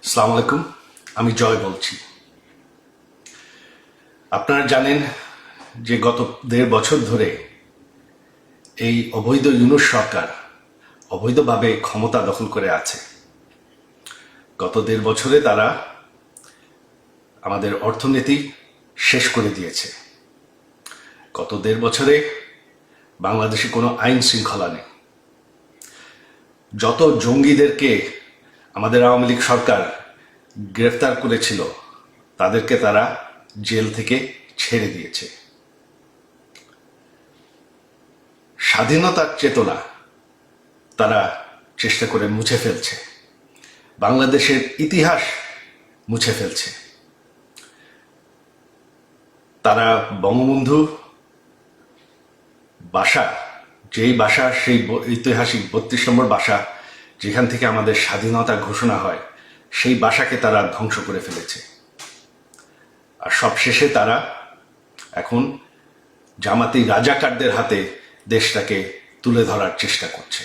আসসালামু আলাইকুম। আমি জয় বলছি। আপনারা জানেন যে গত ১.৫ বছর ধরে এই অবৈধ ইউনূস সরকার অবৈধভাবে ক্ষমতা দখল করে আছে। গত ১.৫ বছরে তারা আমাদের অর্থনীতি শেষ করে দিয়েছে। গত ১.৫ বছরে বাংলাদেশে কোনো আইন শৃঙ্খলা নেই। যত জঙ্গিদেরকে আমাদের আওয়ামী লীগ সরকার গ্রেফতার করেছিল তাদেরকে তারা জেল থেকে ছেড়ে দিয়েছে। স্বাধীনতার চেতনা তারা চেষ্টা করে মুছে ফেলছে, বাংলাদেশের ইতিহাস মুছে ফেলছে। তারা বঙ্গবন্ধু বাসা, যেই বাসা, সেই ঐতিহাসিক ৩২ নম্বর বাসা যেখান থেকে আমাদের স্বাধীনতা ঘোষণা হয়, সেই বাসাকে তারা ধ্বংস করে ফেলেছে। আর সবশেষে তারা এখন জামাতি রাজাকারদের হাতে দেশটাকে তুলে ধরার চেষ্টা করছে।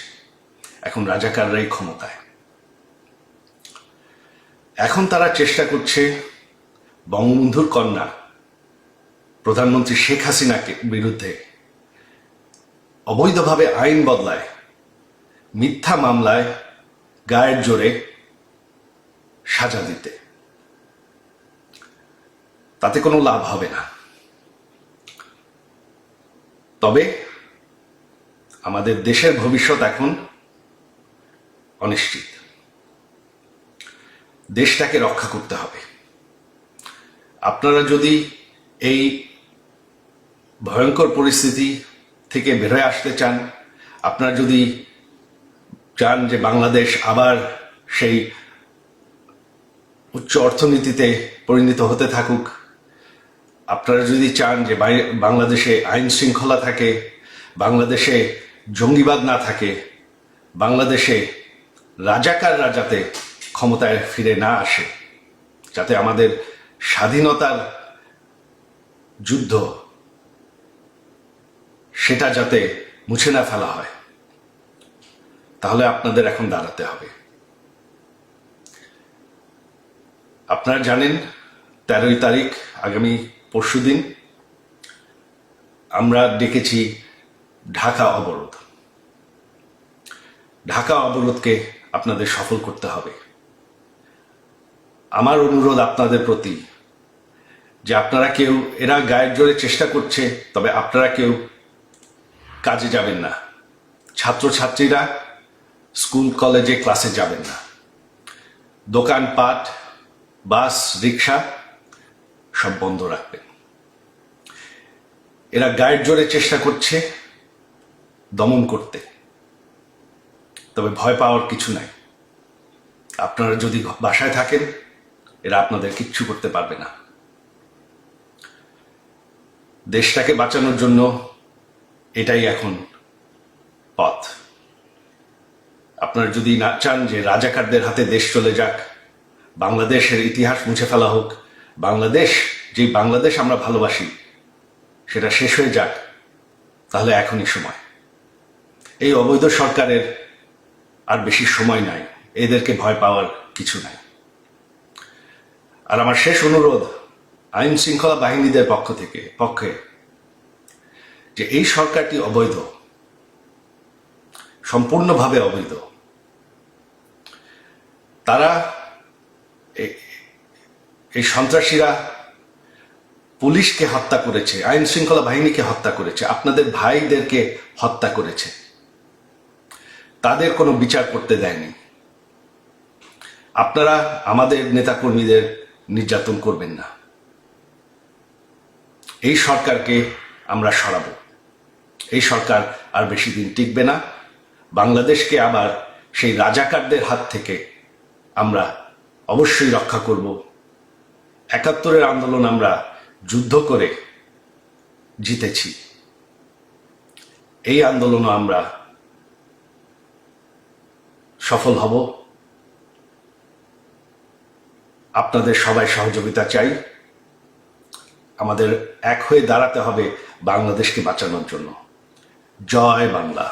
এখন রাজাকাররাই ক্ষমতায়। এখন তারা চেষ্টা করছে বঙ্গবন্ধুর কন্যা প্রধানমন্ত্রী শেখ হাসিনাকে বিরুদ্ধে অবৈধভাবে আইন বদলায়, মিথ্যা মামলায় গায়ের জোরে সাজা দিতে। তাতে কোনো লাভ হবে না। তবে আমাদের দেশের ভবিষ্যৎ এখন অনিশ্চিত। দেশটাকে রক্ষা করতে হবে। আপনারা যদি এই ভয়ঙ্কর পরিস্থিতি থেকে বের হয়ে আসতে চান, আপনারা যদি চান যে বাংলাদেশ আবার সেই উচ্চ অর্থনীতিতে পরিণত হতে থাকুক, আপনারা যদি চান যে বাংলাদেশে আইন শৃঙ্খলা থাকে, বাংলাদেশে জঙ্গিবাদ না থাকে, বাংলাদেশে রাজাকাররা যাতে ক্ষমতায় ফিরে না আসে, যাতে আমাদের স্বাধীনতার যুদ্ধ সেটা যাতে মুছে না ফেলা হয়, তাহলে আপনাদের এখন দাঁড়াতে হবে। আপনারা জানেন ১৩ তারিখ আগামী পরশুদিন আমরা ডেকেছি ঢাকা অবরোধ। ঢাকা অবরোধকে আপনাদের সফল করতে হবে। আমার অনুরোধ আপনাদের প্রতি যে আপনারা কেউ, এরা গায়ের জোরে চেষ্টা করছে, তবে আপনারা কেউ কাজে যাবেন না। ছাত্রছাত্রীরা স্কুল কলেজে ক্লাসে যাবেন না। দোকানপাট, বাস, রিক্সা সব বন্ধ রাখবেন। এরা গায়ের জোরে চেষ্টা করছে দমন করতে, তবে ভয় পাওয়ার কিছু নাই। আপনারা যদি বাসায় থাকেন, এরা আপনাদের কিচ্ছু করতে পারবে না। দেশটাকে বাঁচানোর জন্য এটাই এখন পথ। আপনারা যদি না চান যে রাজাকারদের হাতে দেশ চলে যাক, বাংলাদেশের ইতিহাস মুছে ফেলা হোক, বাংলাদেশ, যে বাংলাদেশ আমরা ভালোবাসি সেটা শেষ হয়ে যাক, তাহলে এখনই সময়। এই অবৈধ সরকারের আর বেশি সময় নাই, এদেরকে ভয় পাওয়ার কিছু নাই। আর আমার শেষ অনুরোধ আইন শৃঙ্খলা বাহিনীদের পক্ষে যে এই সরকারটি অবৈধ, সম্পূর্ণভাবে অবৈধ। তারা, এই সন্ত্রাসীরা পুলিশকে হত্যা করেছে, আইন শৃঙ্খলা বাহিনীকে হত্যা করেছে, আপনাদের ভাইদেরকে হত্যা করেছে। তাদের কোনো বিচার করতে দেয়নি। আপনারা আমাদের নেতাকর্মীদের নির্যাতন করবেন না। এই সরকারকে আমরা সরাবো। এই সরকার আর বেশি দিন টিকবে না। বাংলাদেশকে আবার সেই রাজাকারদের হাত থেকে আমরা অবশ্যই রক্ষা করব। ৭১-এর আন্দোলন আমরা যুদ্ধ করে জিতেছি। এই আন্দোলনও আমরা সফল হব। আপনাদের সবাই সহযোগিতা চাই। আমাদের এক হয়ে দাঁড়াতে হবে বাংলাদেশকে বাঁচানোর জন্য। জয় বাংলা।